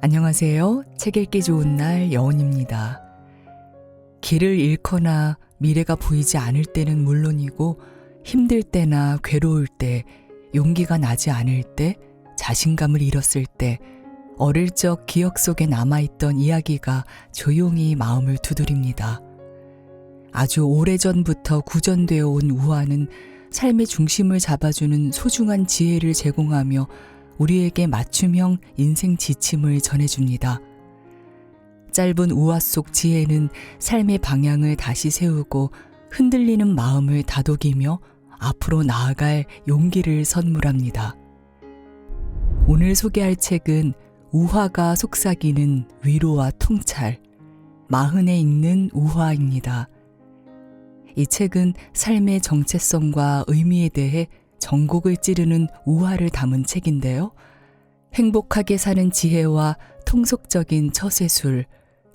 안녕하세요. 책 읽기 좋은 날 여운입니다. 길을 잃거나 미래가 보이지 않을 때는 물론이고 힘들 때나 괴로울 때, 용기가 나지 않을 때, 자신감을 잃었을 때 어릴 적 기억 속에 남아있던 이야기가 조용히 마음을 두드립니다. 아주 오래전부터 구전되어 온 우화는 삶의 중심을 잡아주는 소중한 지혜를 제공하며 우리에게 맞춤형 인생 지침을 전해줍니다. 짧은 우화 속 지혜는 삶의 방향을 다시 세우고 흔들리는 마음을 다독이며 앞으로 나아갈 용기를 선물합니다. 오늘 소개할 책은 우화가 속삭이는 위로와 통찰, 마흔에 읽는 우화입니다. 이 책은 삶의 정체성과 의미에 대해 전곡을 찌르는 우화를 담은 책인데요. 행복하게 사는 지혜와 통속적인 처세술,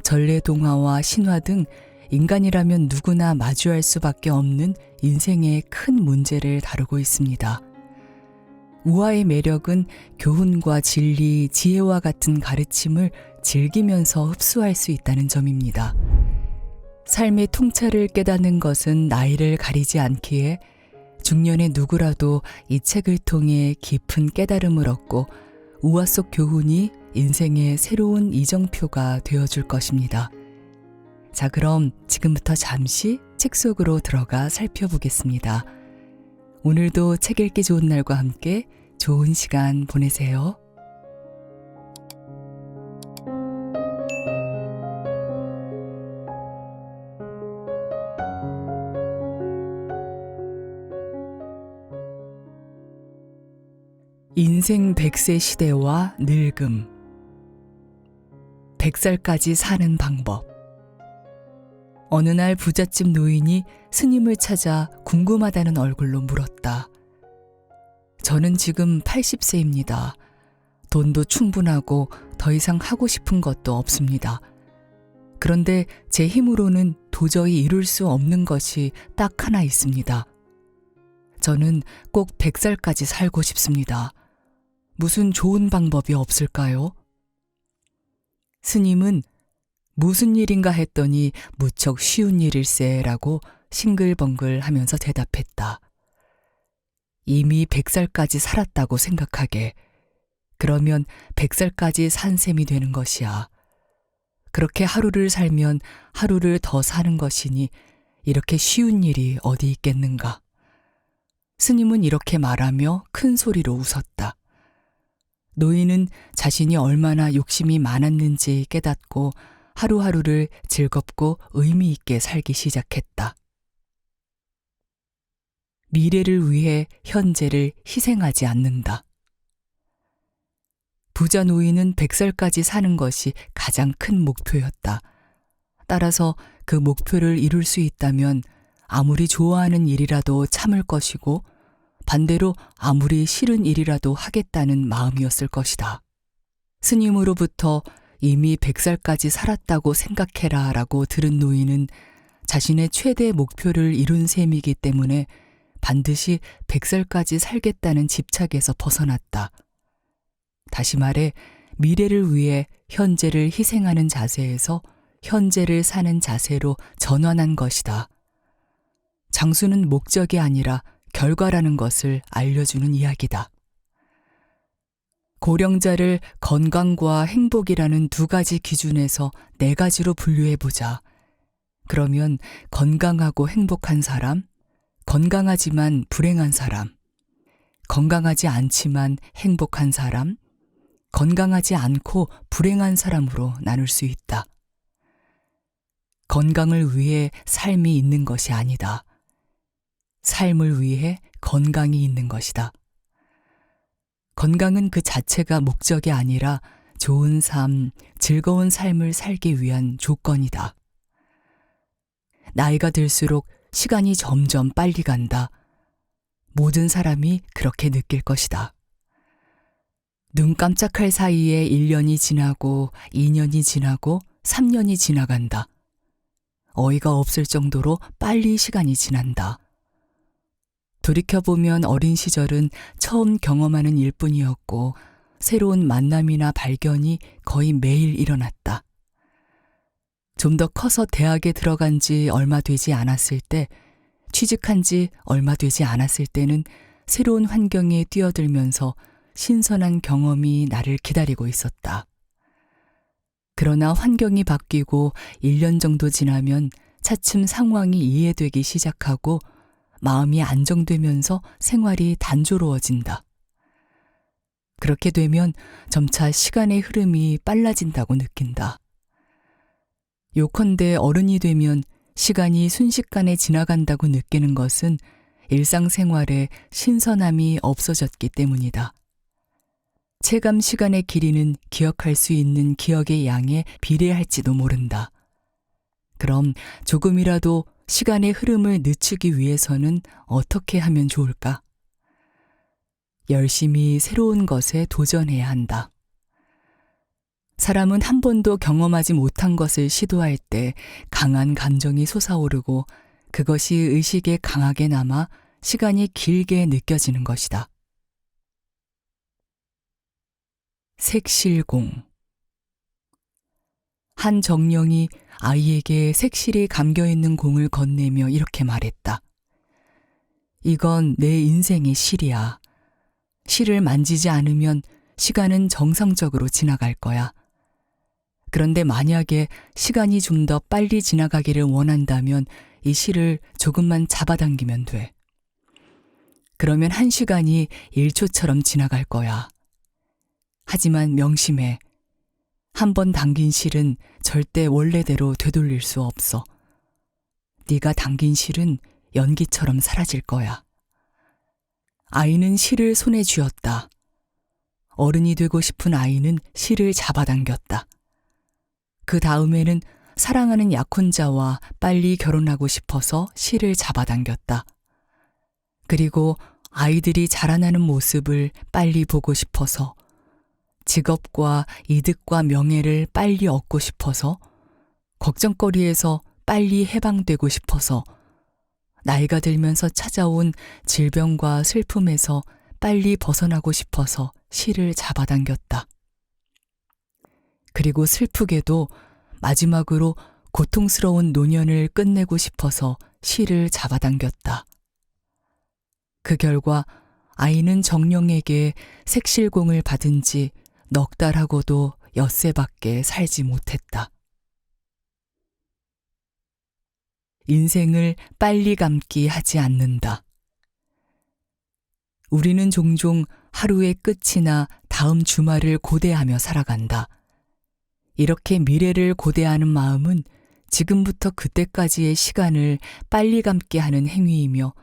전래동화와 신화 등 인간이라면 누구나 마주할 수밖에 없는 인생의 큰 문제를 다루고 있습니다. 우화의 매력은 교훈과 진리, 지혜와 같은 가르침을 즐기면서 흡수할 수 있다는 점입니다. 삶의 통찰을 깨닫는 것은 나이를 가리지 않기에 중년의 누구라도 이 책을 통해 깊은 깨달음을 얻고 우화 속 교훈이 인생의 새로운 이정표가 되어줄 것입니다. 자, 그럼 지금부터 잠시 책 속으로 들어가 살펴보겠습니다. 오늘도 책 읽기 좋은 날과 함께 좋은 시간 보내세요. 인생 100세 시대와 늙음. 100살까지 사는 방법. 어느 날 부잣집 노인이 스님을 찾아 궁금하다는 얼굴로 물었다. 저는 지금 80세입니다. 돈도 충분하고 더 이상 하고 싶은 것도 없습니다. 그런데 제 힘으로는 도저히 이룰 수 없는 것이 딱 하나 있습니다. 저는 꼭 100살까지 살고 싶습니다. 무슨 좋은 방법이 없을까요? 스님은 무슨 일인가 했더니 무척 쉬운 일일세라고 싱글벙글 하면서 대답했다. 이미 100살까지 살았다고 생각하게. 그러면 100살까지 산 셈이 되는 것이야. 그렇게 하루를 살면 하루를 더 사는 것이니 이렇게 쉬운 일이 어디 있겠는가. 스님은 이렇게 말하며 큰 소리로 웃었다. 노인은 자신이 얼마나 욕심이 많았는지 깨닫고 하루하루를 즐겁고 의미 있게 살기 시작했다. 미래를 위해 현재를 희생하지 않는다. 부자 노인은 100살까지 사는 것이 가장 큰 목표였다. 따라서 그 목표를 이룰 수 있다면 아무리 좋아하는 일이라도 참을 것이고 반대로 아무리 싫은 일이라도 하겠다는 마음이었을 것이다. 스님으로부터 이미 100살까지 살았다고 생각해라 라고 들은 노인은 자신의 최대 목표를 이룬 셈이기 때문에 반드시 100살까지 살겠다는 집착에서 벗어났다. 다시 말해 미래를 위해 현재를 희생하는 자세에서 현재를 사는 자세로 전환한 것이다. 장수는 목적이 아니라 결과라는 것을 알려주는 이야기다. 고령자를 건강과 행복이라는 두 가지 기준에서 네 가지로 분류해보자. 그러면 건강하고 행복한 사람, 건강하지만 불행한 사람, 건강하지 않지만 행복한 사람, 건강하지 않고 불행한 사람으로 나눌 수 있다. 건강을 위해 삶이 있는 것이 아니다. 삶을 위해 건강이 있는 것이다. 건강은 그 자체가 목적이 아니라 좋은 삶, 즐거운 삶을 살기 위한 조건이다. 나이가 들수록 시간이 점점 빨리 간다. 모든 사람이 그렇게 느낄 것이다. 눈 깜짝할 사이에 1년이 지나고 2년이 지나고 3년이 지나간다. 어이가 없을 정도로 빨리 시간이 지난다. 돌이켜보면 어린 시절은 처음 경험하는 일뿐이었고 새로운 만남이나 발견이 거의 매일 일어났다. 좀 더 커서 대학에 들어간 지 얼마 되지 않았을 때, 취직한 지 얼마 되지 않았을 때는 새로운 환경에 뛰어들면서 신선한 경험이 나를 기다리고 있었다. 그러나 환경이 바뀌고 1년 정도 지나면 차츰 상황이 이해되기 시작하고 마음이 안정되면서 생활이 단조로워진다. 그렇게 되면 점차 시간의 흐름이 빨라진다고 느낀다. 요컨대 어른이 되면 시간이 순식간에 지나간다고 느끼는 것은 일상생활에 신선함이 없어졌기 때문이다. 체감 시간의 길이는 기억할 수 있는 기억의 양에 비례할지도 모른다. 그럼 조금이라도 시간의 흐름을 늦추기 위해서는 어떻게 하면 좋을까? 열심히 새로운 것에 도전해야 한다. 사람은 한 번도 경험하지 못한 것을 시도할 때 강한 감정이 솟아오르고 그것이 의식에 강하게 남아 시간이 길게 느껴지는 것이다. 색실공. 한 정령이 아이에게 색실이 감겨있는 공을 건네며 이렇게 말했다. 이건 내 인생의 실이야. 실을 만지지 않으면 시간은 정상적으로 지나갈 거야. 그런데 만약에 시간이 좀 더 빨리 지나가기를 원한다면 이 실을 조금만 잡아당기면 돼. 그러면 1시간이 1초처럼 지나갈 거야. 하지만 명심해. 한 번 당긴 실은 절대 원래대로 되돌릴 수 없어. 네가 당긴 실은 연기처럼 사라질 거야. 아이는 실을 손에 쥐었다. 어른이 되고 싶은 아이는 실을 잡아당겼다. 그 다음에는 사랑하는 약혼자와 빨리 결혼하고 싶어서 실을 잡아당겼다. 그리고 아이들이 자라나는 모습을 빨리 보고 싶어서, 직업과 이득과 명예를 빨리 얻고 싶어서, 걱정거리에서 빨리 해방되고 싶어서, 나이가 들면서 찾아온 질병과 슬픔에서 빨리 벗어나고 싶어서 실을 잡아당겼다. 그리고 슬프게도 마지막으로 고통스러운 노년을 끝내고 싶어서 실을 잡아당겼다. 그 결과 아이는 정령에게 색실공을 받은 지 넉 달하고도 엿새밖에 살지 못했다. 인생을 빨리 감기 하지 않는다. 우리는 종종 하루의 끝이나 다음 주말을 고대하며 살아간다. 이렇게 미래를 고대하는 마음은 지금부터 그때까지의 시간을 빨리 감게 하는 행위이며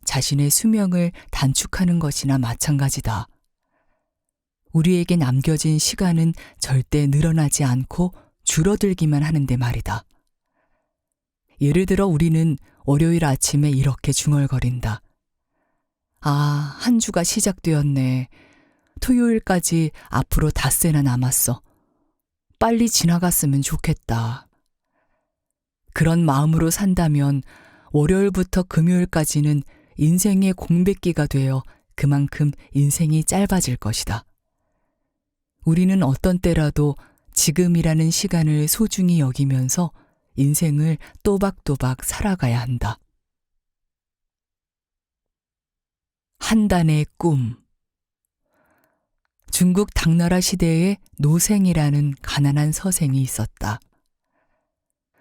자신의 수명을 단축하는 것이나 마찬가지다. 우리에게 남겨진 시간은 절대 늘어나지 않고 줄어들기만 하는데 말이다. 예를 들어 우리는 월요일 아침에 이렇게 중얼거린다. 아, 한 주가 시작되었네. 토요일까지 앞으로 닷새나 남았어. 빨리 지나갔으면 좋겠다. 그런 마음으로 산다면 월요일부터 금요일까지는 인생의 공백기가 되어 그만큼 인생이 짧아질 것이다. 우리는 어떤 때라도 지금이라는 시간을 소중히 여기면서 인생을 또박또박 살아가야 한다. 한단의 꿈. 중국 당나라 시대에 노생이라는 가난한 서생이 있었다.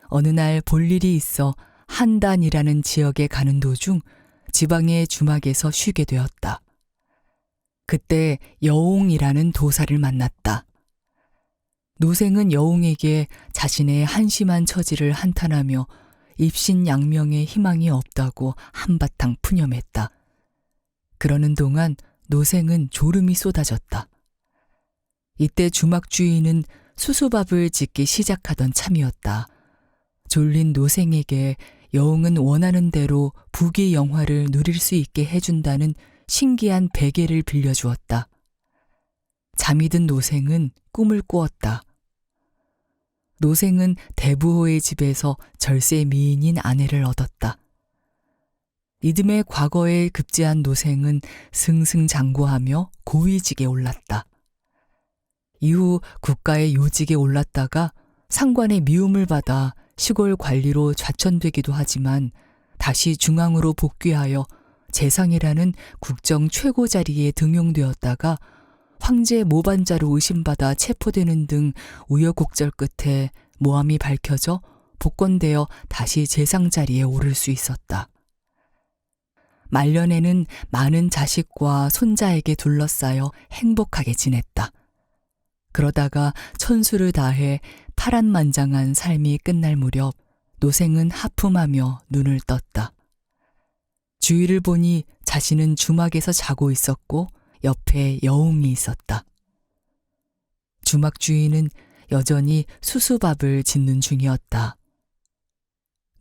어느 날 볼 일이 있어 한단이라는 지역에 가는 도중 지방의 주막에서 쉬게 되었다. 그때 여옹이라는 도사를 만났다. 노생은 여옹에게 자신의 한심한 처지를 한탄하며 입신양명의 희망이 없다고 한바탕 푸념했다. 그러는 동안 노생은 졸음이 쏟아졌다. 이때 주막 주인은 수수밥을 짓기 시작하던 참이었다. 졸린 노생에게 여옹은 원하는 대로 부귀 영화를 누릴 수 있게 해준다는 신기한 베개를 빌려주었다. 잠이 든 노생은 꿈을 꾸었다. 노생은 대부호의 집에서 절세 미인인 아내를 얻었다. 이듬해 과거에 급제한 노생은 승승장구하며 고위직에 올랐다. 이후 국가의 요직에 올랐다가 상관의 미움을 받아 시골 관리로 좌천되기도 하지만 다시 중앙으로 복귀하여 재상이라는 국정 최고 자리에 등용되었다가 황제 모반자로 의심받아 체포되는 등 우여곡절 끝에 모함이 밝혀져 복권되어 다시 재상 자리에 오를 수 있었다. 말년에는 많은 자식과 손자에게 둘러싸여 행복하게 지냈다. 그러다가 천수를 다해 파란만장한 삶이 끝날 무렵 노생은 하품하며 눈을 떴다. 주위를 보니 자신은 주막에서 자고 있었고 옆에 여웅이 있었다. 주막 주인은 여전히 수수밥을 짓는 중이었다.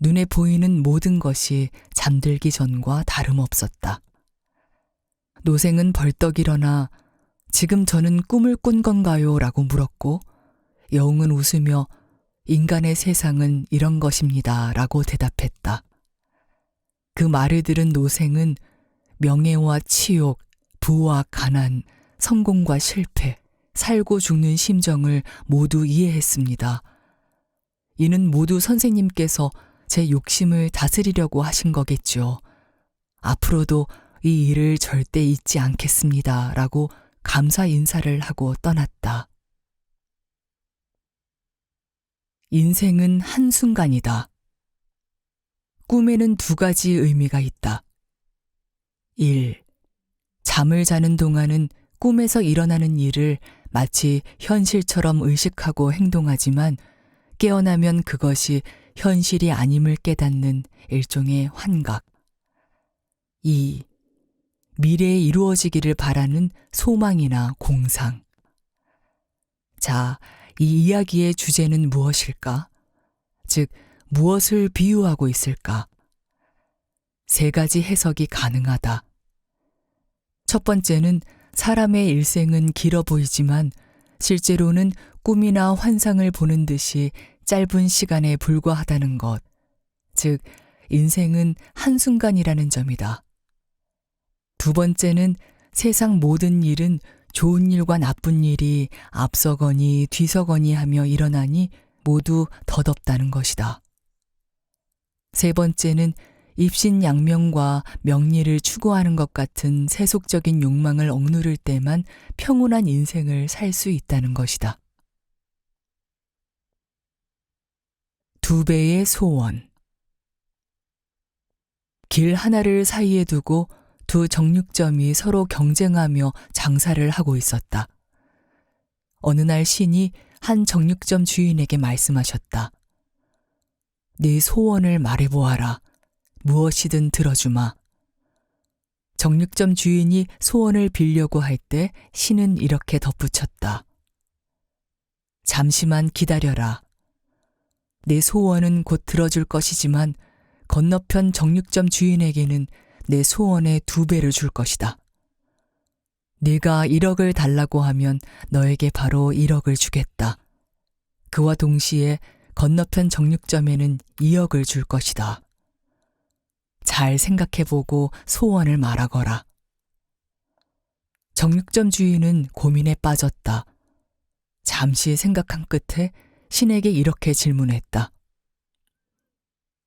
눈에 보이는 모든 것이 잠들기 전과 다름없었다. 노생은 벌떡 일어나 지금 저는 꿈을 꾼 건가요? 라고 물었고 여웅은 웃으며 인간의 세상은 이런 것입니다. 라고 대답했다. 그 말을 들은 노생은 명예와 치욕, 부와 가난, 성공과 실패, 살고 죽는 심정을 모두 이해했습니다. 이는 모두 선생님께서 제 욕심을 다스리려고 하신 거겠죠. 앞으로도 이 일을 절대 잊지 않겠습니다. 라고 감사 인사를 하고 떠났다. 인생은 한순간이다. 꿈에는 두 가지 의미가 있다. 1. 잠을 자는 동안은 꿈에서 일어나는 일을 마치 현실처럼 의식하고 행동하지만 깨어나면 그것이 현실이 아님을 깨닫는 일종의 환각. 2. 미래에 이루어지기를 바라는 소망이나 공상. 자, 이 이야기의 주제는 무엇일까? 즉, 무엇을 비유하고 있을까? 세 가지 해석이 가능하다. 첫 번째는 사람의 일생은 길어 보이지만 실제로는 꿈이나 환상을 보는 듯이 짧은 시간에 불과하다는 것, 즉 인생은 한순간이라는 점이다. 두 번째는 세상 모든 일은 좋은 일과 나쁜 일이 앞서거니 뒤서거니 하며 일어나니 모두 덧없다는 것이다. 세 번째는 입신양명과 명리를 추구하는 것 같은 세속적인 욕망을 억누를 때만 평온한 인생을 살 수 있다는 것이다. 두 배의 소원. 길 하나를 사이에 두고 두 정육점이 서로 경쟁하며 장사를 하고 있었다. 어느 날 신이 한 정육점 주인에게 말씀하셨다. 네 소원을 말해보아라. 무엇이든 들어주마. 정육점 주인이 소원을 빌려고 할 때 신은 이렇게 덧붙였다. 잠시만 기다려라. 내 소원은 곧 들어줄 것이지만 건너편 정육점 주인에게는 내 소원의 2배를 줄 것이다. 네가 1억을 달라고 하면 너에게 바로 1억을 주겠다. 그와 동시에 건너편 정육점에는 2억을 줄 것이다. 잘 생각해보고 소원을 말하거라. 정육점 주인은 고민에 빠졌다. 잠시 생각한 끝에 신에게 이렇게 질문했다.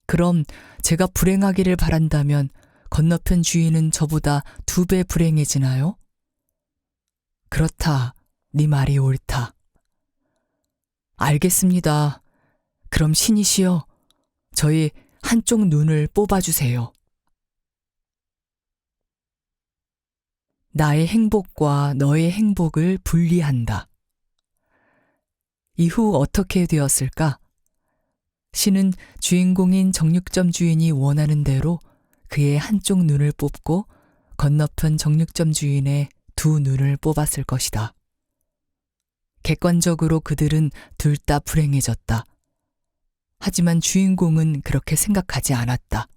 그럼 제가 불행하기를 바란다면 건너편 주인은 저보다 2배 불행해지나요? 그렇다. 네 말이 옳다. 알겠습니다. 그럼 신이시여, 저희 한쪽 눈을 뽑아주세요. 나의 행복과 너의 행복을 분리한다. 이후 어떻게 되었을까? 신은 주인공인 정육점 주인이 원하는 대로 그의 한쪽 눈을 뽑고 건너편 정육점 주인의 2 눈을 뽑았을 것이다. 객관적으로 그들은 둘 다 불행해졌다. 하지만 주인공은 그렇게 생각하지 않았다.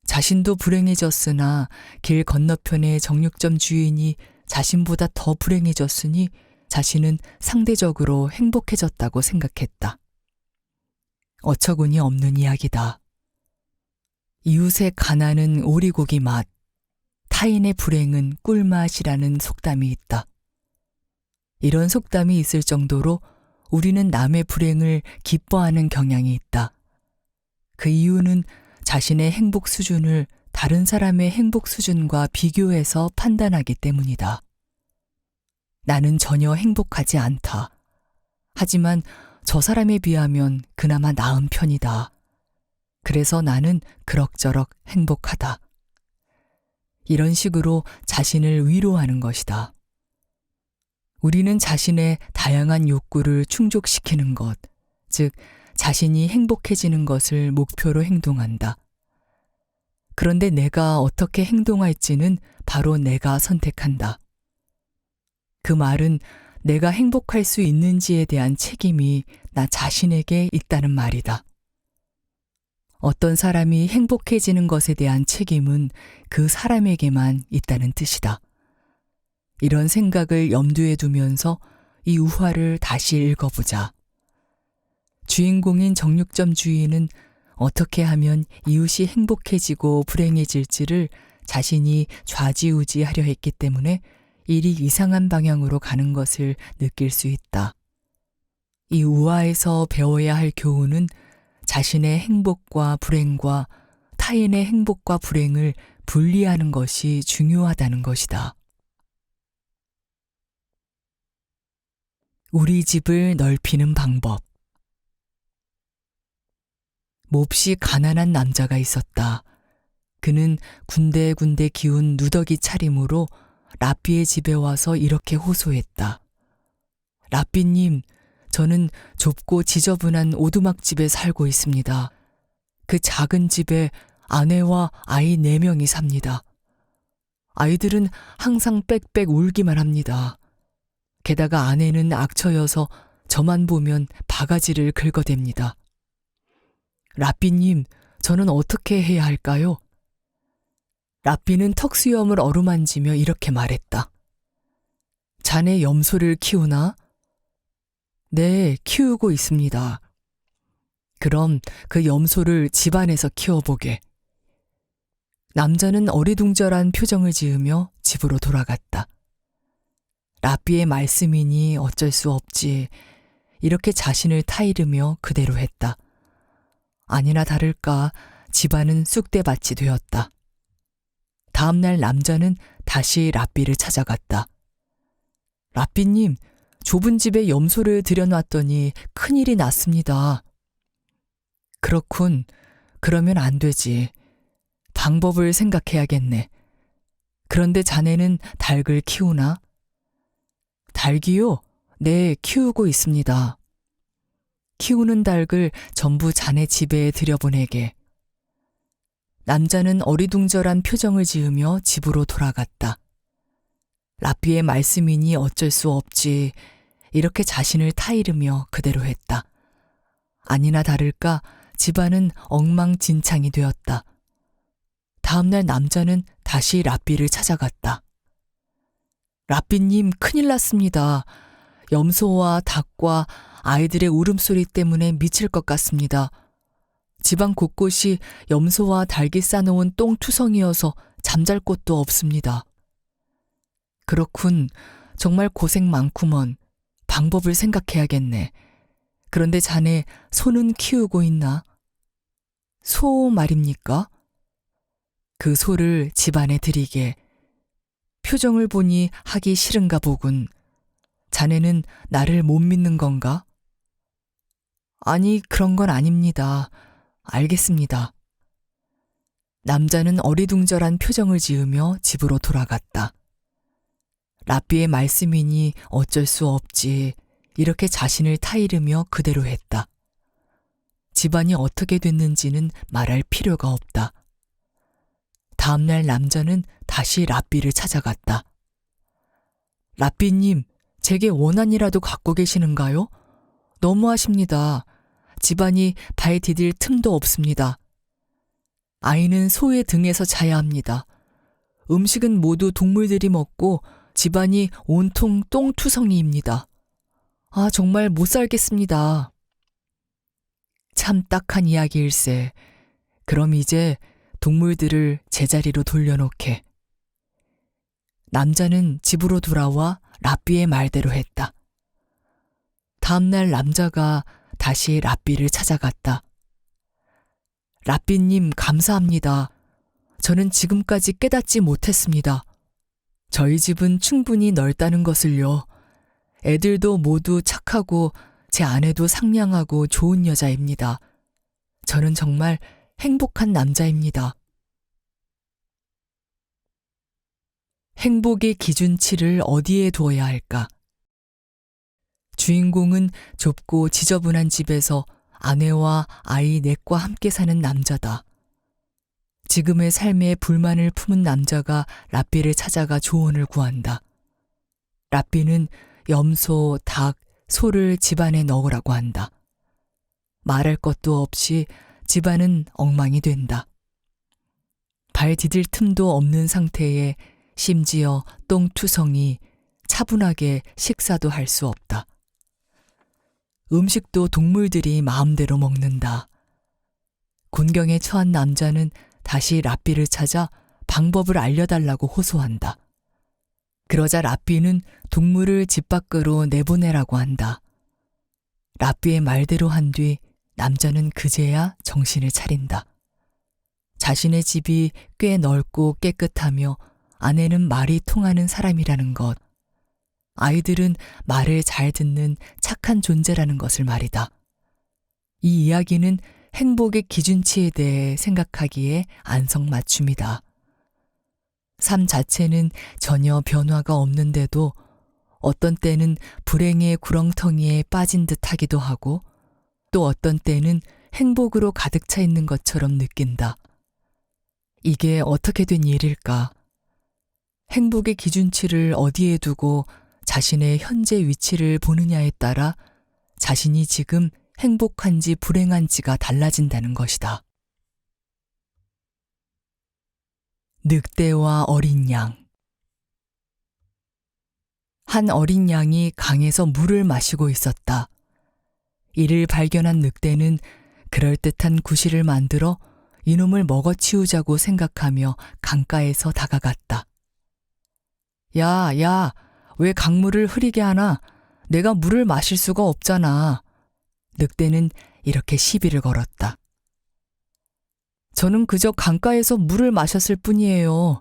자신도 불행해졌으나 길 건너편의 정육점 주인이 자신보다 더 불행해졌으니 자신은 상대적으로 행복해졌다고 생각했다. 어처구니 없는 이야기다. 이웃의 가난은 오리고기 맛, 타인의 불행은 꿀맛이라는 속담이 있다. 이런 속담이 있을 정도로 우리는 남의 불행을 기뻐하는 경향이 있다. 그 이유는 자신의 행복 수준을 다른 사람의 행복 수준과 비교해서 판단하기 때문이다. 나는 전혀 행복하지 않다. 하지만 저 사람에 비하면 그나마 나은 편이다. 그래서 나는 그럭저럭 행복하다. 이런 식으로 자신을 위로하는 것이다. 우리는 자신의 다양한 욕구를 충족시키는 것, 즉 자신이 행복해지는 것을 목표로 행동한다. 그런데 내가 어떻게 행동할지는 바로 내가 선택한다. 그 말은 내가 행복할 수 있는지에 대한 책임이 나 자신에게 있다는 말이다. 어떤 사람이 행복해지는 것에 대한 책임은 그 사람에게만 있다는 뜻이다. 이런 생각을 염두에 두면서 이 우화를 다시 읽어보자. 주인공인 정육점 주인은 어떻게 하면 이웃이 행복해지고 불행해질지를 자신이 좌지우지하려 했기 때문에 일이 이상한 방향으로 가는 것을 느낄 수 있다. 이 우화에서 배워야 할 교훈은 자신의 행복과 불행과 타인의 행복과 불행을 분리하는 것이 중요하다는 것이다. 우리 집을 넓히는 방법. 몹시 가난한 남자가 있었다. 그는 군데군데 기운 누더기 차림으로 라삐의 집에 와서 이렇게 호소했다. 라삐님, 저는 좁고 지저분한 오두막집에 살고 있습니다. 그 작은 집에 아내와 아이 4명이 삽니다. 아이들은 항상 빽빽 울기만 합니다. 게다가 아내는 악처여서 저만 보면 바가지를 긁어댑니다. 라삐님, 저는 어떻게 해야 할까요? 라삐는 턱수염을 어루만지며 이렇게 말했다. 자네 염소를 키우나? 네, 키우고 있습니다. 그럼 그 염소를 집안에서 키워보게. 남자는 어리둥절한 표정을 지으며 집으로 돌아갔다. 라삐의 말씀이니 어쩔 수 없지. 이렇게 자신을 타이르며 그대로 했다. 아니나 다를까 집안은 쑥대밭이 되었다. 다음날 남자는 다시 라삐를 찾아갔다. 라삐님, 좁은 집에 염소를 들여놨더니 큰일이 났습니다. 그렇군. 그러면 안 되지. 방법을 생각해야겠네. 그런데 자네는 닭을 키우나? 닭이요? 네, 키우고 있습니다. 키우는 닭을 전부 자네 집에 들여보내게. 남자는 어리둥절한 표정을 지으며 집으로 돌아갔다. 라삐의 말씀이니 어쩔 수 없지. 이렇게 자신을 타이르며 그대로 했다. 아니나 다를까 집안은 엉망진창이 되었다. 다음날 남자는 다시 라삐를 찾아갔다. 라삐님, 큰일 났습니다. 염소와 닭과 아이들의 울음소리 때문에 미칠 것 같습니다. 집안 곳곳이 염소와 닭이 싸놓은 똥투성이어서 잠잘 곳도 없습니다. 그렇군. 정말 고생 많구먼. 방법을 생각해야겠네. 그런데 자네 소는 키우고 있나? 소 말입니까? 그 소를 집안에 들이게. 표정을 보니 하기 싫은가 보군. 자네는 나를 못 믿는 건가? 아니, 그런 건 아닙니다. 알겠습니다. 남자는 어리둥절한 표정을 지으며 집으로 돌아갔다. 라삐의 말씀이니 어쩔 수 없지. 이렇게 자신을 타이르며 그대로 했다. 집안이 어떻게 됐는지는 말할 필요가 없다. 다음날 남자는 다시 라삐를 찾아갔다. 라삐님, 제게 원한이라도 갖고 계시는가요? 너무하십니다. 집안이 발 디딜 틈도 없습니다. 아이는 소의 등에서 자야 합니다. 음식은 모두 동물들이 먹고 집안이 온통 똥투성이입니다. 아, 정말 못 살겠습니다. 참 딱한 이야기일세. 그럼 이제 동물들을 제자리로 돌려놓게. 남자는 집으로 돌아와 라삐의 말대로 했다. 다음날 남자가 다시 라삐를 찾아갔다. 라삐님 감사합니다. 저는 지금까지 깨닫지 못했습니다. 저희 집은 충분히 넓다는 것을요. 애들도 모두 착하고 제 아내도 상냥하고 좋은 여자입니다. 저는 정말 행복한 남자입니다. 행복의 기준치를 어디에 두어야 할까? 주인공은 좁고 지저분한 집에서 아내와 아이 넷과 함께 사는 남자다. 지금의 삶에 불만을 품은 남자가 라삐를 찾아가 조언을 구한다. 라삐는 염소, 닭, 소를 집안에 넣으라고 한다. 말할 것도 없이 집안은 엉망이 된다. 발 디딜 틈도 없는 상태에 심지어 똥투성이 차분하게 식사도 할 수 없다. 음식도 동물들이 마음대로 먹는다. 곤경에 처한 남자는 다시 라삐를 찾아 방법을 알려달라고 호소한다. 그러자 라삐는 동물을 집 밖으로 내보내라고 한다. 라삐의 말대로 한 뒤 남자는 그제야 정신을 차린다. 자신의 집이 꽤 넓고 깨끗하며 아내는 말이 통하는 사람이라는 것, 아이들은 말을 잘 듣는 착한 존재라는 것을 말이다. 이 이야기는 행복의 기준치에 대해 생각하기에 안성맞춤이다. 삶 자체는 전혀 변화가 없는데도 어떤 때는 불행의 구렁텅이에 빠진 듯 하기도 하고 또 어떤 때는 행복으로 가득 차 있는 것처럼 느낀다. 이게 어떻게 된 일일까? 행복의 기준치를 어디에 두고 자신의 현재 위치를 보느냐에 따라 자신이 지금 행복한지 불행한지가 달라진다는 것이다. 늑대와 어린 양. 한 어린 양이 강에서 물을 마시고 있었다. 이를 발견한 늑대는 그럴듯한 구실을 만들어 이놈을 먹어치우자고 생각하며 강가에서 다가갔다. 야, 야, 왜 강물을 흐리게 하나? 내가 물을 마실 수가 없잖아. 늑대는 이렇게 시비를 걸었다. 저는 그저 강가에서 물을 마셨을 뿐이에요.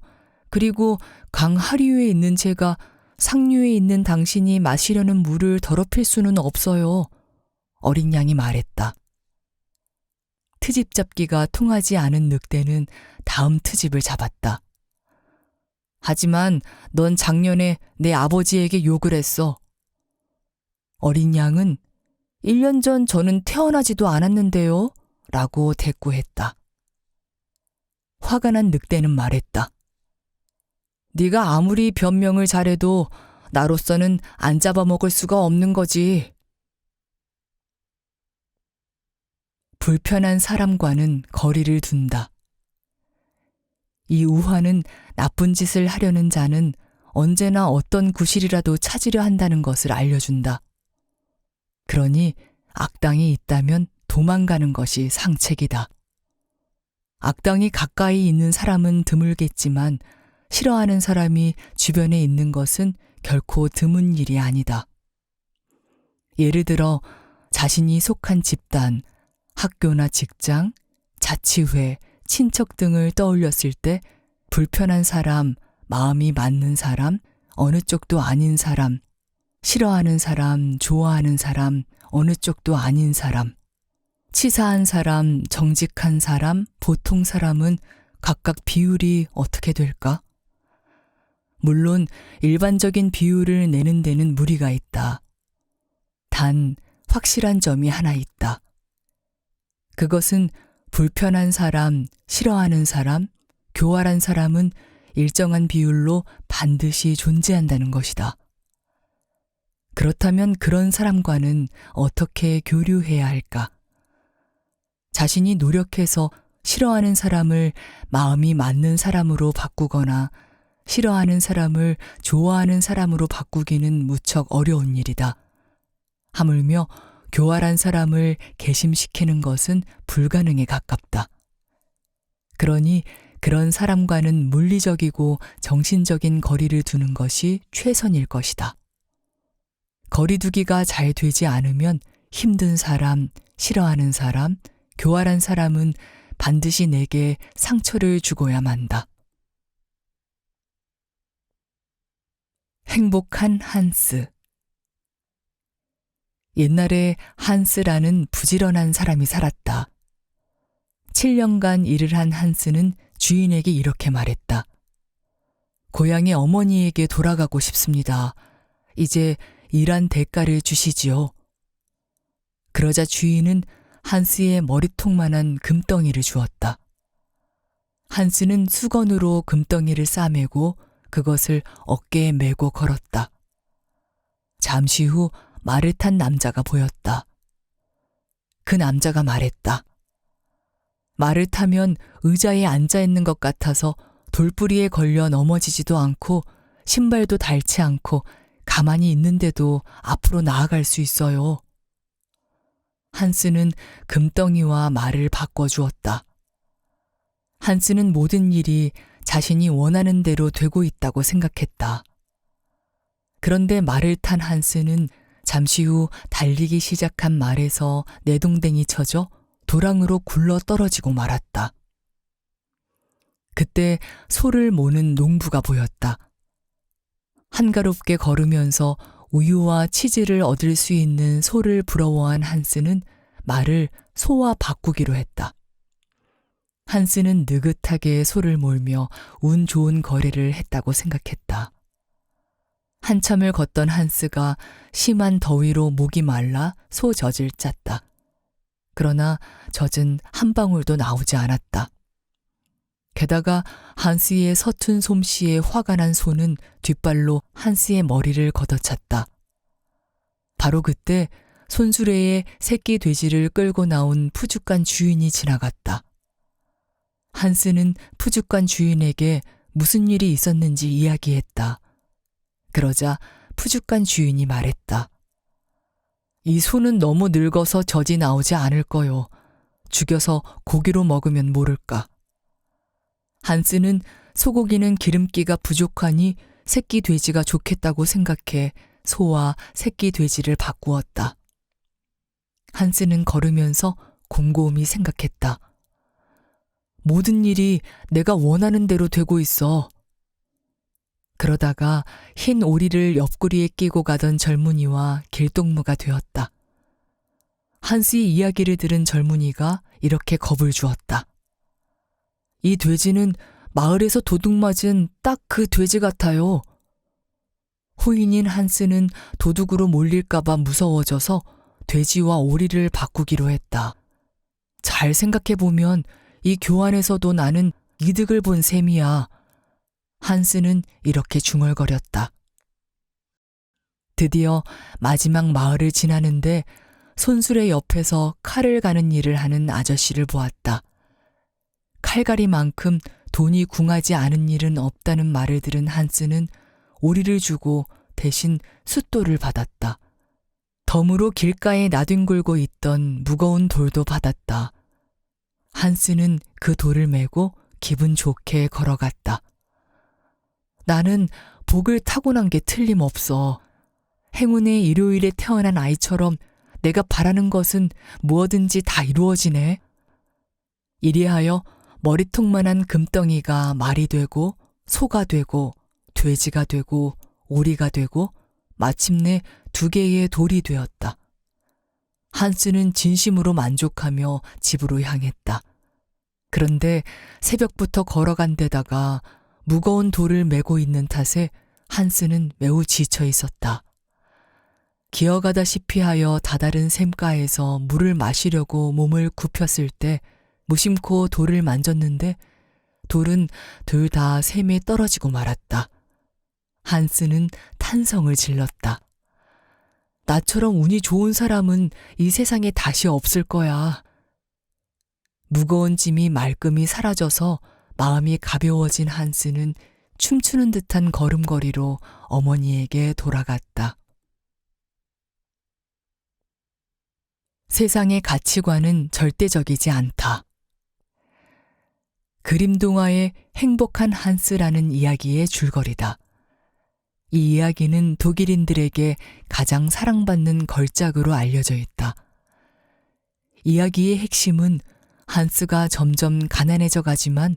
그리고 강 하류에 있는 제가 상류에 있는 당신이 마시려는 물을 더럽힐 수는 없어요. 어린 양이 말했다. 트집 잡기가 통하지 않은 늑대는 다음 트집을 잡았다. 하지만 넌 작년에 내 아버지에게 욕을 했어. 어린 양은 1년 전 저는 태어나지도 않았는데요. 라고 대꾸했다. 화가 난 늑대는 말했다. 네가 아무리 변명을 잘해도 나로서는 안 잡아먹을 수가 없는 거지. 불편한 사람과는 거리를 둔다. 이 우화는 나쁜 짓을 하려는 자는 언제나 어떤 구실이라도 찾으려 한다는 것을 알려준다. 그러니 악당이 있다면 도망가는 것이 상책이다. 악당이 가까이 있는 사람은 드물겠지만 싫어하는 사람이 주변에 있는 것은 결코 드문 일이 아니다. 예를 들어 자신이 속한 집단, 학교나 직장, 자치회, 친척 등을 떠올렸을 때 불편한 사람, 마음이 맞는 사람, 어느 쪽도 아닌 사람, 싫어하는 사람, 좋아하는 사람, 어느 쪽도 아닌 사람, 치사한 사람, 정직한 사람, 보통 사람은 각각 비율이 어떻게 될까? 물론 일반적인 비율을 내는 데는 무리가 있다. 단 확실한 점이 하나 있다. 그것은 불편한 사람, 싫어하는 사람, 교활한 사람은 일정한 비율로 반드시 존재한다는 것이다. 그렇다면 그런 사람과는 어떻게 교류해야 할까? 자신이 노력해서 싫어하는 사람을 마음이 맞는 사람으로 바꾸거나 싫어하는 사람을 좋아하는 사람으로 바꾸기는 무척 어려운 일이다. 하물며 교활한 사람을 개심시키는 것은 불가능에 가깝다. 그러니 그런 사람과는 물리적이고 정신적인 거리를 두는 것이 최선일 것이다. 거리두기가 잘 되지 않으면 힘든 사람, 싫어하는 사람, 교활한 사람은 반드시 내게 상처를 주고야 만다. 행복한 한스. 옛날에 한스라는 부지런한 사람이 살았다. 7년간 일을 한 한스는 주인에게 이렇게 말했다. 고향의 어머니에게 돌아가고 싶습니다. 이제 일한 대가를 주시지요. 그러자 주인은 한스의 머리통만한 금덩이를 주었다. 한스는 수건으로 금덩이를 싸매고 그것을 어깨에 메고 걸었다. 잠시 후 말을 탄 남자가 보였다. 그 남자가 말했다. 말을 타면 의자에 앉아 있는 것 같아서 돌부리에 걸려 넘어지지도 않고 신발도 닳지 않고 가만히 있는데도 앞으로 나아갈 수 있어요. 한스는 금덩이와 말을 바꿔주었다. 한스는 모든 일이 자신이 원하는 대로 되고 있다고 생각했다. 그런데 말을 탄 한스는 잠시 후 달리기 시작한 말에서 내동댕이 쳐져 도랑으로 굴러 떨어지고 말았다. 그때 소를 모는 농부가 보였다. 한가롭게 걸으면서 우유와 치즈를 얻을 수 있는 소를 부러워한 한스는 말을 소와 바꾸기로 했다. 한스는 느긋하게 소를 몰며 운 좋은 거래를 했다고 생각했다. 한참을 걷던 한스가 심한 더위로 목이 말라 소 젖을 짰다. 그러나 젖은 한 방울도 나오지 않았다. 게다가 한스의 서툰 솜씨에 화가 난 소는 뒷발로 한스의 머리를 걷어찼다. 바로 그때 손수레에 새끼 돼지를 끌고 나온 푸죽간 주인이 지나갔다. 한스는 푸죽간 주인에게 무슨 일이 있었는지 이야기했다. 그러자 푸죽간 주인이 말했다. 이 소는 너무 늙어서 젖이 나오지 않을 거요. 죽여서 고기로 먹으면 모를까. 한스는 소고기는 기름기가 부족하니 새끼 돼지가 좋겠다고 생각해 소와 새끼 돼지를 바꾸었다. 한스는 걸으면서 곰곰이 생각했다. 모든 일이 내가 원하는 대로 되고 있어. 그러다가 흰 오리를 옆구리에 끼고 가던 젊은이와 길동무가 되었다. 한스의 이야기를 들은 젊은이가 이렇게 겁을 주었다. 이 돼지는 마을에서 도둑맞은 딱 그 돼지 같아요. 호인인 한스는 도둑으로 몰릴까봐 무서워져서 돼지와 오리를 바꾸기로 했다. 잘 생각해보면 이 교환에서도 나는 이득을 본 셈이야. 한스는 이렇게 중얼거렸다. 드디어 마지막 마을을 지나는데 손수레 옆에서 칼을 가는 일을 하는 아저씨를 보았다. 칼갈이만큼 돈이 궁하지 않은 일은 없다는 말을 들은 한스는 오리를 주고 대신 숫돌을 받았다. 덤으로 길가에 나뒹굴고 있던 무거운 돌도 받았다. 한스는 그 돌을 메고 기분 좋게 걸어갔다. 나는 복을 타고난 게 틀림없어. 행운의 일요일에 태어난 아이처럼 내가 바라는 것은 무엇든지 다 이루어지네. 이리하여 머리통만한 금덩이가 말이 되고 소가 되고 돼지가 되고 오리가 되고 마침내 2개의 돌이 되었다. 한스는 진심으로 만족하며 집으로 향했다. 그런데 새벽부터 걸어간 데다가 무거운 돌을 메고 있는 탓에 한스는 매우 지쳐 있었다. 기어가다시피 하여 다다른 샘가에서 물을 마시려고 몸을 굽혔을 때 무심코 돌을 만졌는데 돌은 둘 다 샘에 떨어지고 말았다. 한스는 탄성을 질렀다. 나처럼 운이 좋은 사람은 이 세상에 다시 없을 거야. 무거운 짐이 말끔히 사라져서 마음이 가벼워진 한스는 춤추는 듯한 걸음걸이로 어머니에게 돌아갔다. 세상의 가치관은 절대적이지 않다. 그림 동화의 행복한 한스라는 이야기의 줄거리다. 이 이야기는 독일인들에게 가장 사랑받는 걸작으로 알려져 있다. 이야기의 핵심은 한스가 점점 가난해져 가지만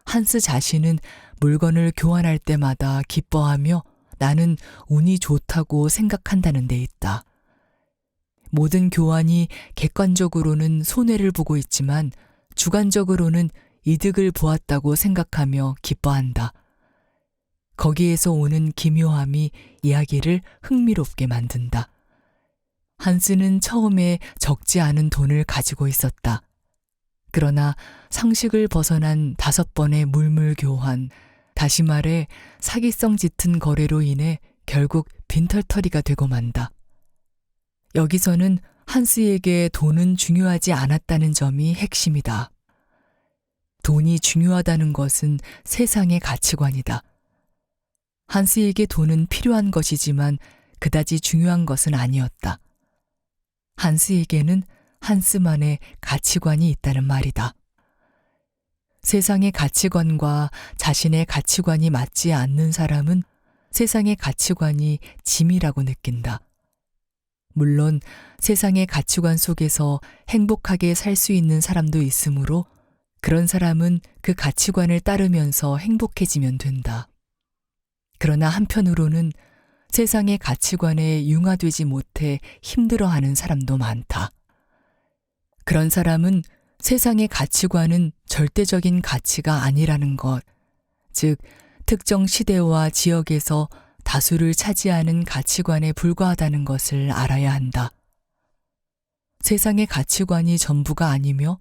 한스 자신은 물건을 교환할 때마다 기뻐하며 나는 운이 좋다고 생각한다는 데 있다. 모든 교환이 객관적으로는 손해를 보고 있지만 주관적으로는 이득을 보았다고 생각하며 기뻐한다. 거기에서 오는 기묘함이 이야기를 흥미롭게 만든다. 한스는 처음에 적지 않은 돈을 가지고 있었다. 그러나 상식을 벗어난 5번의 물물 교환, 다시 말해 사기성 짙은 거래로 인해 결국 빈털터리가 되고 만다. 여기서는 한스에게 돈은 중요하지 않았다는 점이 핵심이다. 돈이 중요하다는 것은 세상의 가치관이다. 한스에게 돈은 필요한 것이지만 그다지 중요한 것은 아니었다. 한스에게는 한스만의 가치관이 있다는 말이다. 세상의 가치관과 자신의 가치관이 맞지 않는 사람은 세상의 가치관이 짐이라고 느낀다. 물론 세상의 가치관 속에서 행복하게 살 수 있는 사람도 있으므로 그런 사람은 그 가치관을 따르면서 행복해지면 된다. 그러나 한편으로는 세상의 가치관에 융화되지 못해 힘들어하는 사람도 많다. 그런 사람은 세상의 가치관은 절대적인 가치가 아니라는 것, 즉 특정 시대와 지역에서 다수를 차지하는 가치관에 불과하다는 것을 알아야 한다. 세상의 가치관이 전부가 아니며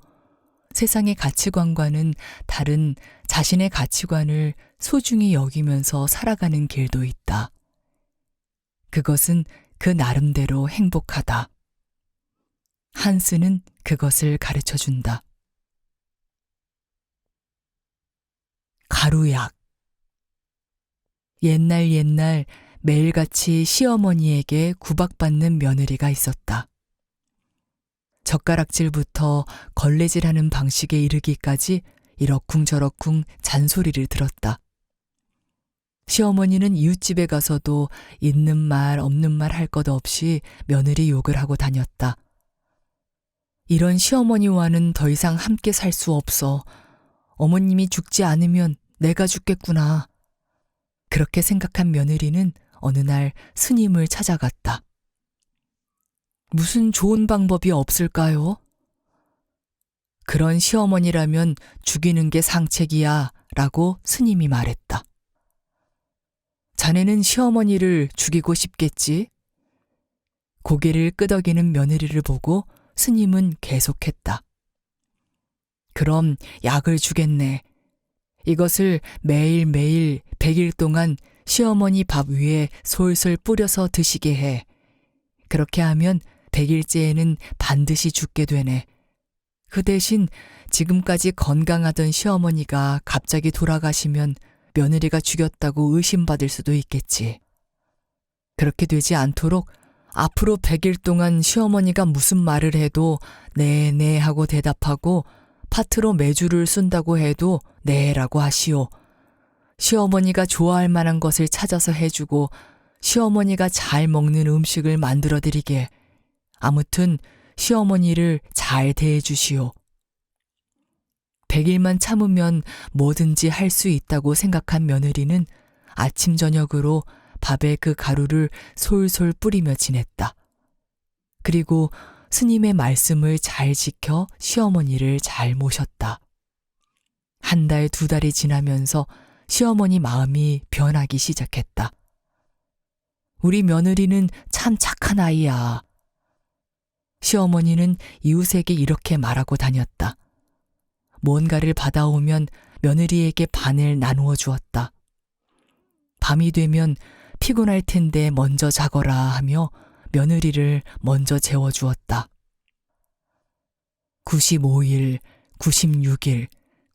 세상의 가치관과는 다른 자신의 가치관을 소중히 여기면서 살아가는 길도 있다. 그것은 그 나름대로 행복하다. 한스는 그것을 가르쳐 준다. 가루약. 옛날 매일같이 시어머니에게 구박받는 며느리가 있었다. 젓가락질부터 걸레질하는 방식에 이르기까지 이러쿵저러쿵 잔소리를 들었다. 시어머니는 이웃집에 가서도 있는 말 없는 말 할 것 없이 며느리 욕을 하고 다녔다. 이런 시어머니와는 더 이상 함께 살 수 없어. 어머님이 죽지 않으면 내가 죽겠구나. 그렇게 생각한 며느리는 어느 날 스님을 찾아갔다. 무슨 좋은 방법이 없을까요? 그런 시어머니라면 죽이는 게 상책이야 라고 스님이 말했다. 자네는 시어머니를 죽이고 싶겠지? 고개를 끄덕이는 며느리를 보고 스님은 계속했다. 그럼 약을 주겠네. 이것을 매일매일 100일 동안 시어머니 밥 위에 솔솔 뿌려서 드시게 해. 그렇게 하면 100일째에는 반드시 죽게 되네. 그 대신 지금까지 건강하던 시어머니가 갑자기 돌아가시면 며느리가 죽였다고 의심받을 수도 있겠지. 그렇게 되지 않도록 앞으로 100일 동안 시어머니가 무슨 말을 해도 네 하고 대답하고 파트로 매주를 쓴다고 해도 네라고 하시오. 시어머니가 좋아할 만한 것을 찾아서 해주고 시어머니가 잘 먹는 음식을 만들어 드리게. 아무튼 시어머니를 잘 대해주시오. 100일만 참으면 뭐든지 할 수 있다고 생각한 며느리는 아침 저녁으로 밥에 그 가루를 솔솔 뿌리며 지냈다. 그리고 스님의 말씀을 잘 지켜 시어머니를 잘 모셨다. 1달, 2달이 지나면서 시어머니 마음이 변하기 시작했다. 우리 며느리는 참 착한 아이야. 시어머니는 이웃에게 이렇게 말하고 다녔다. 뭔가를 받아오면 며느리에게 반을 나누어 주었다. 밤이 되면 피곤할 텐데 먼저 자거라 하며 며느리를 먼저 재워주었다. 95일, 96일,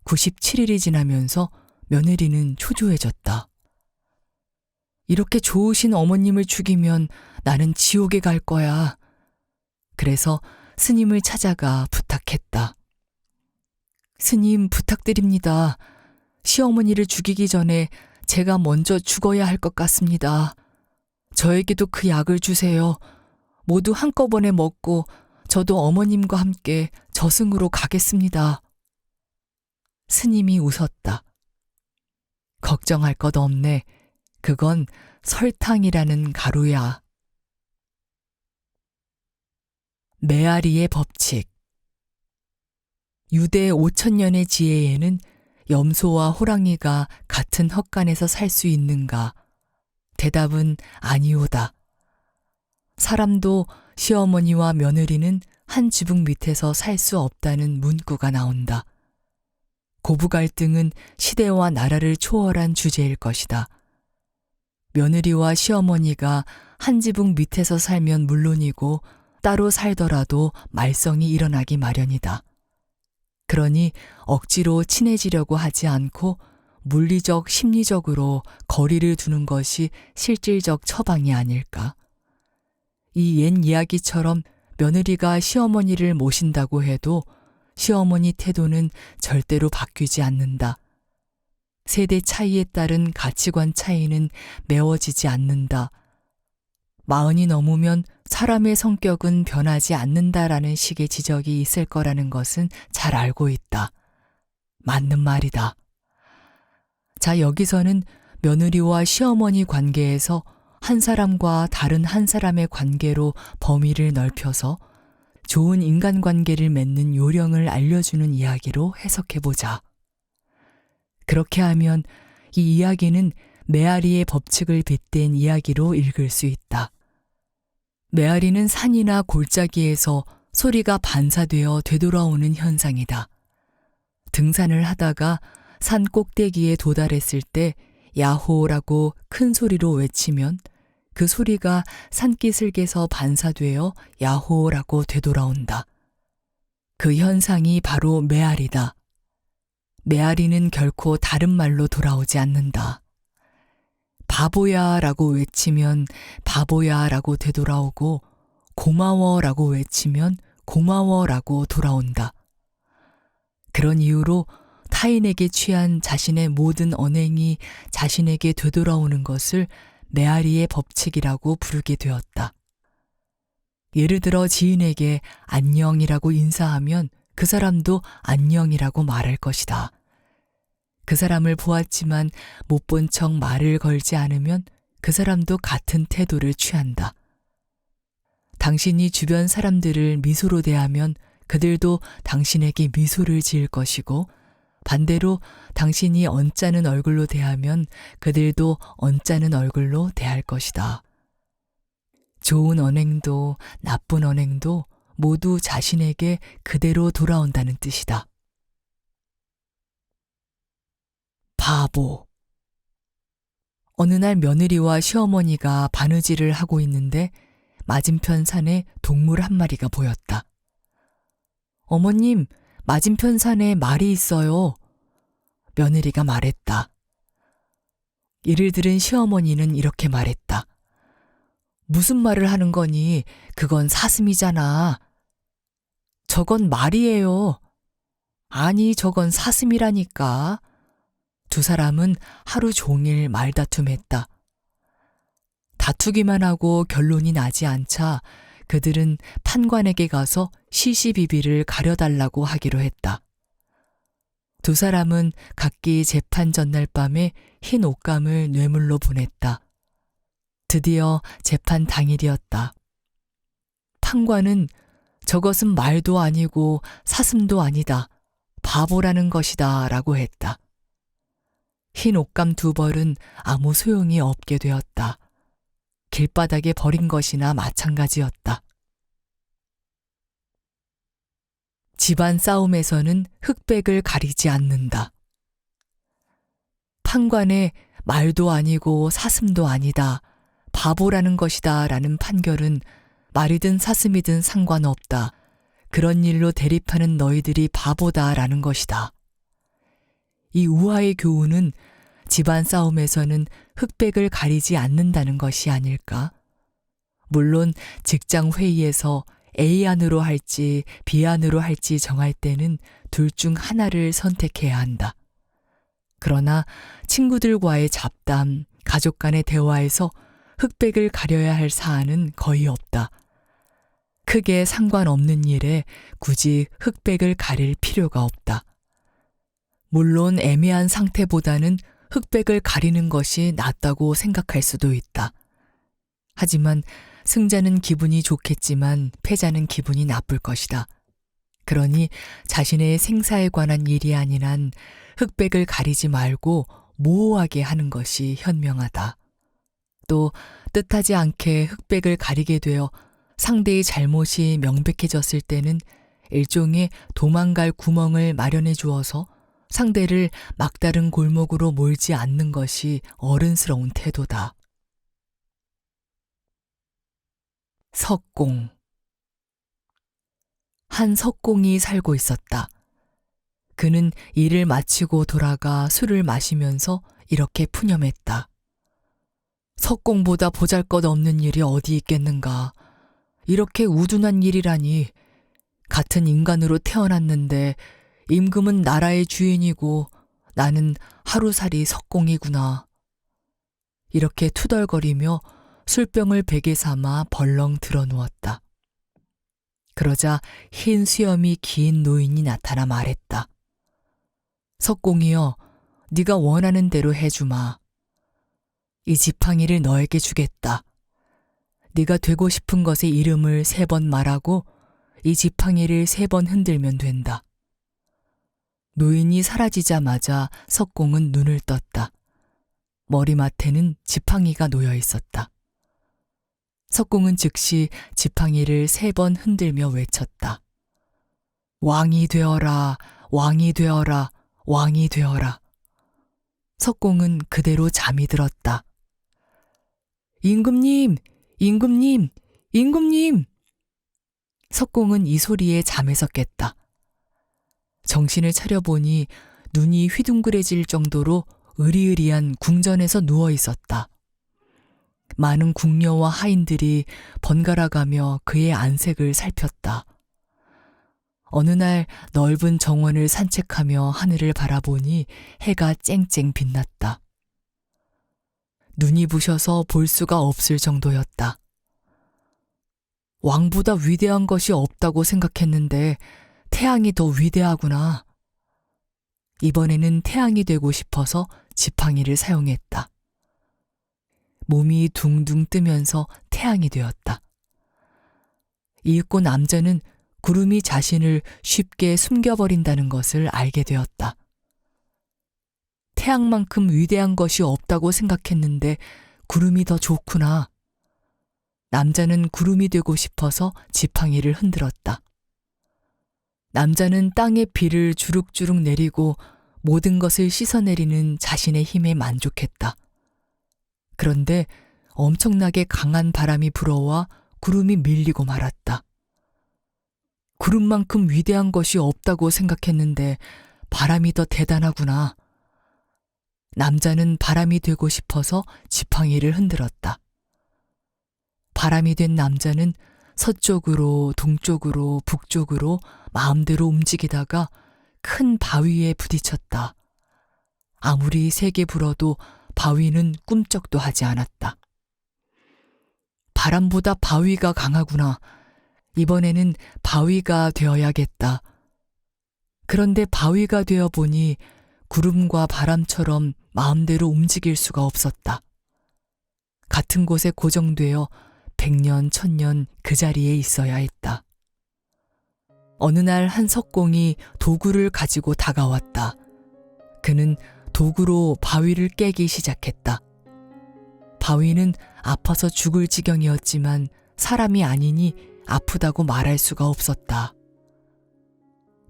97일이 지나면서 며느리는 초조해졌다. 이렇게 좋으신 어머님을 죽이면 나는 지옥에 갈 거야. 그래서 스님을 찾아가 부탁했다. 스님 부탁드립니다. 시어머니를 죽이기 전에 제가 먼저 죽어야 할 것 같습니다. 저에게도 그 약을 주세요. 모두 한꺼번에 먹고 저도 어머님과 함께 저승으로 가겠습니다. 스님이 웃었다. 걱정할 것 없네. 그건 설탕이라는 가루야. 메아리의 법칙. 유대 5천년의 지혜에는 염소와 호랑이가 같은 헛간에서 살 수 있는가? 대답은 아니오다. 사람도 시어머니와 며느리는 한 지붕 밑에서 살 수 없다는 문구가 나온다. 고부 갈등은 시대와 나라를 초월한 주제일 것이다. 며느리와 시어머니가 한 지붕 밑에서 살면 물론이고 따로 살더라도 말썽이 일어나기 마련이다. 그러니 억지로 친해지려고 하지 않고 물리적, 심리적으로 거리를 두는 것이 실질적 처방이 아닐까. 이 옛 이야기처럼 며느리가 시어머니를 모신다고 해도 시어머니 태도는 절대로 바뀌지 않는다. 세대 차이에 따른 가치관 차이는 메워지지 않는다. 40이 넘으면 사람의 성격은 변하지 않는다라는 식의 지적이 있을 거라는 것은 잘 알고 있다. 맞는 말이다. 자, 여기서는 며느리와 시어머니 관계에서 한 사람과 다른 한 사람의 관계로 범위를 넓혀서 좋은 인간관계를 맺는 요령을 알려주는 이야기로 해석해보자. 그렇게 하면 이 이야기는 메아리의 법칙을 빗댄 이야기로 읽을 수 있다. 메아리는 산이나 골짜기에서 소리가 반사되어 되돌아오는 현상이다. 등산을 하다가 산 꼭대기에 도달했을 때 야호라고 큰 소리로 외치면 그 소리가 산기슭에서 반사되어 야호라고 되돌아온다. 그 현상이 바로 메아리다. 메아리는 결코 다른 말로 돌아오지 않는다. 바보야 라고 외치면 바보야 라고 되돌아오고 고마워 라고 외치면 고마워 라고 돌아온다. 그런 이유로 타인에게 취한 자신의 모든 언행이 자신에게 되돌아오는 것을 메아리의 법칙이라고 부르게 되었다. 예를 들어 지인에게 안녕이라고 인사하면 그 사람도 안녕이라고 말할 것이다. 그 사람을 보았지만 못 본 척 말을 걸지 않으면 그 사람도 같은 태도를 취한다. 당신이 주변 사람들을 미소로 대하면 그들도 당신에게 미소를 지을 것이고 반대로 당신이 언짢은 얼굴로 대하면 그들도 언짢은 얼굴로 대할 것이다. 좋은 언행도 나쁜 언행도 모두 자신에게 그대로 돌아온다는 뜻이다. 바보. 어느 날 며느리와 시어머니가 바느질을 하고 있는데 맞은편 산에 동물 한 마리가 보였다. 어머님, 맞은편 산에 말이 있어요. 며느리가 말했다. 이를 들은 시어머니는 이렇게 말했다. 무슨 말을 하는 거니? 그건 사슴이잖아. 저건 말이에요. 아니, 저건 사슴이라니까. 두 사람은 하루 종일 말다툼했다. 다투기만 하고 결론이 나지 않자 그들은 판관에게 가서 시시비비를 가려달라고 하기로 했다. 두 사람은 각기 재판 전날 밤에 흰 옷감을 뇌물로 보냈다. 드디어 재판 당일이었다. 판관은 저것은 말도 아니고 사슴도 아니다. 바보라는 것이다 라고 했다. 흰 옷감 두 벌은 아무 소용이 없게 되었다. 길바닥에 버린 것이나 마찬가지였다. 집안 싸움에서는 흑백을 가리지 않는다. 판관의 말도 아니고 사슴도 아니다. 바보라는 것이다 라는 판결은 말이든 사슴이든 상관없다. 그런 일로 대립하는 너희들이 바보다 라는 것이다. 이 우화의 교훈은 집안 싸움에서는 흑백을 가리지 않는다는 것이 아닐까? 물론 직장 회의에서 A 안으로 할지 B 안으로 할지 정할 때는 둘 중 하나를 선택해야 한다. 그러나 친구들과의 잡담, 가족 간의 대화에서 흑백을 가려야 할 사안은 거의 없다. 크게 상관없는 일에 굳이 흑백을 가릴 필요가 없다. 물론 애매한 상태보다는 흑백을 가리는 것이 낫다고 생각할 수도 있다. 하지만 승자는 기분이 좋겠지만 패자는 기분이 나쁠 것이다. 그러니 자신의 생사에 관한 일이 아닌 한 흑백을 가리지 말고 모호하게 하는 것이 현명하다. 또 뜻하지 않게 흑백을 가리게 되어 상대의 잘못이 명백해졌을 때는 일종의 도망갈 구멍을 마련해 주어서 상대를 막다른 골목으로 몰지 않는 것이 어른스러운 태도다. 석공. 한 석공이 살고 있었다. 그는 일을 마치고 돌아가 술을 마시면서 이렇게 푸념했다. 석공보다 보잘것없는 일이 어디 있겠는가. 이렇게 우둔한 일이라니. 같은 인간으로 태어났는데 임금은 나라의 주인이고 나는 하루살이 석공이구나. 이렇게 투덜거리며 술병을 베개 삼아 벌렁 들어누웠다. 그러자 흰 수염이 긴 노인이 나타나 말했다. 석공이여, 네가 원하는 대로 해주마. 이 지팡이를 너에게 주겠다. 네가 되고 싶은 것의 이름을 3번 말하고 이 지팡이를 3번 흔들면 된다. 노인이 사라지자마자 석공은 눈을 떴다. 머리맡에는 지팡이가 놓여 있었다. 석공은 즉시 지팡이를 3번 흔들며 외쳤다. 왕이 되어라, 왕이 되어라, 왕이 되어라. 석공은 그대로 잠이 들었다. 임금님, 임금님, 임금님! 석공은 이 소리에 잠에서 깼다. 정신을 차려보니 눈이 휘둥그레질 정도로 으리으리한 궁전에서 누워 있었다. 많은 궁녀와 하인들이 번갈아가며 그의 안색을 살폈다. 어느 날 넓은 정원을 산책하며 하늘을 바라보니 해가 쨍쨍 빛났다. 눈이 부셔서 볼 수가 없을 정도였다. 왕보다 위대한 것이 없다고 생각했는데 태양이 더 위대하구나. 이번에는 태양이 되고 싶어서 지팡이를 사용했다. 몸이 둥둥 뜨면서 태양이 되었다. 이윽고 남자는 구름이 자신을 쉽게 숨겨버린다는 것을 알게 되었다. 태양만큼 위대한 것이 없다고 생각했는데 구름이 더 좋구나. 남자는 구름이 되고 싶어서 지팡이를 흔들었다. 남자는 땅에 비를 주룩주룩 내리고 모든 것을 씻어내리는 자신의 힘에 만족했다. 그런데 엄청나게 강한 바람이 불어와 구름이 밀리고 말았다. 구름만큼 위대한 것이 없다고 생각했는데 바람이 더 대단하구나. 남자는 바람이 되고 싶어서 지팡이를 흔들었다. 바람이 된 남자는 서쪽으로, 동쪽으로, 북쪽으로 마음대로 움직이다가 큰 바위에 부딪혔다. 아무리 세게 불어도 바위는 꿈쩍도 하지 않았다. 바람보다 바위가 강하구나. 이번에는 바위가 되어야겠다. 그런데 바위가 되어 보니 구름과 바람처럼 마음대로 움직일 수가 없었다. 같은 곳에 고정되어 100년, 1000년 그 자리에 있어야 했다. 어느 날 한 석공이 도구를 가지고 다가왔다. 그는 도구로 바위를 깨기 시작했다. 바위는 아파서 죽을 지경이었지만 사람이 아니니 아프다고 말할 수가 없었다.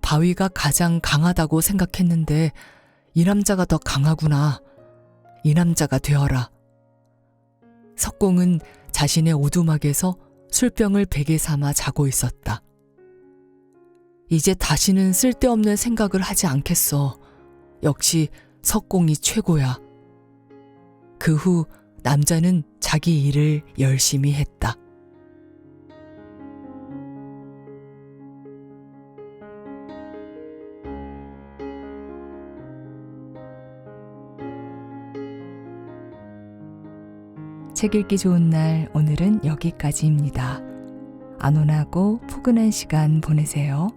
바위가 가장 강하다고 생각했는데 이 남자가 더 강하구나. 이 남자가 되어라. 석공은 자신의 오두막에서 술병을 베개 삼아 자고 있었다. 이제 다시는 쓸데없는 생각을 하지 않겠어. 역시 석공이 최고야. 그 후 남자는 자기 일을 열심히 했다. 책 읽기 좋은 날 오늘은 여기까지입니다. 안온하고 포근한 시간 보내세요.